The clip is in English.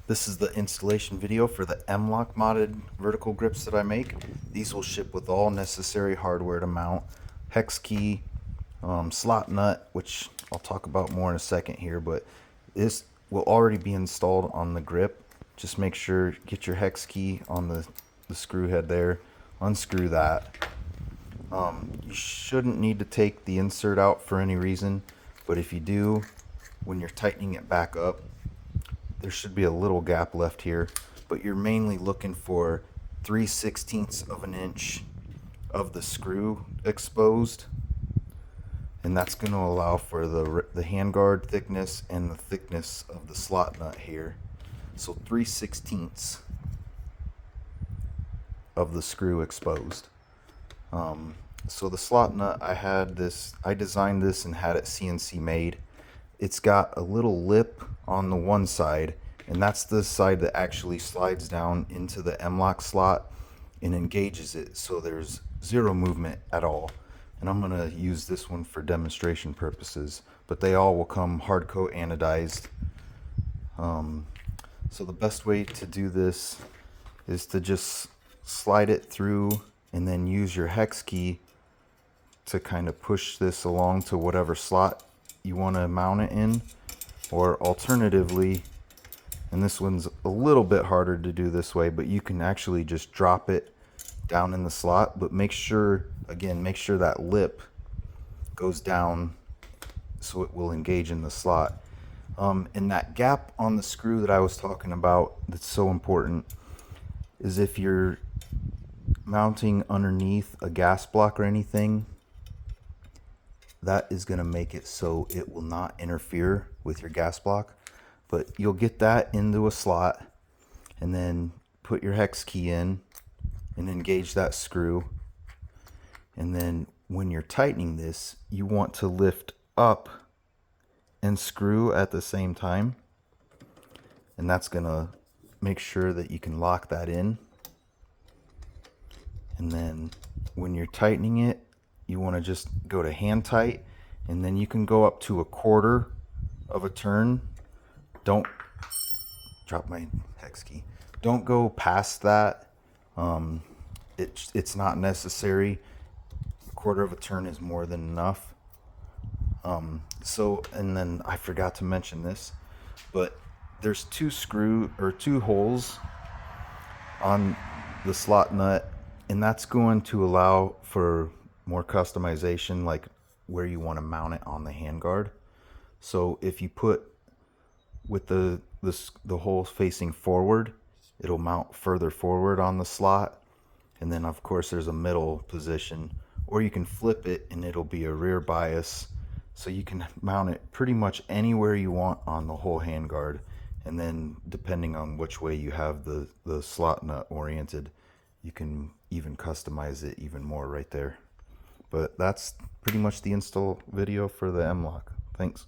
This is the installation video for the m-lok modded vertical grips that I make. These will ship with all necessary hardware to mount, hex key, slot nut, which I'll talk about more in a second here, but this will already be installed on the grip. Just make sure, get your hex key on the screw head there, unscrew that. You shouldn't need to take the insert out for any reason, but if you do, when you're tightening it back up, there should be a little gap left here, but you're mainly looking for 3/16 of an inch of the screw exposed, and that's going to allow for the handguard thickness and the thickness of the slot nut here. So 3/16 of the screw exposed. So the slot nut, I designed this and had it CNC made. It's got a little lip on the one side, and that's the side that actually slides down into the m-lok slot and engages it, so there's zero movement at all. And I'm going to use this one for demonstration purposes, but they all will come hard coat anodized. So the best way to do this is to just slide it through and then use your hex key to kind of push this along to whatever slot you want to mount it in. Or alternatively, and this one's a little bit harder to do this way, but you can actually just drop it down in the slot, but make sure that lip goes down so it will engage in the slot. And that gap on the screw that I was talking about that's so important is if you're mounting underneath a gas block or anything, that is going to make it so it will not interfere with your gas block. But you'll get that into a slot and then put your hex key in and engage that screw. And then when you're tightening this, you want to lift up and screw at the same time, and that's gonna make sure that you can lock that in. And then when you're tightening it, you want to just go to hand tight, and then you can go up to 1/4 of a turn. Don't drop my hex key. Don't go past that. It's not necessary. 1/4 of a turn is more than enough. And then I forgot to mention this, but there's two holes on the slot nut, and that's going to allow for more customization, like where you want to mount it on the handguard. So if you put with the holes facing forward, it'll mount further forward on the slot, and then of course there's a middle position, or you can flip it and it'll be a rear bias, so you can mount it pretty much anywhere you want on the whole handguard. And then depending on which way you have the slot nut oriented, you can even customize it even more right there. But that's pretty much the install video for the m-lok. Thanks.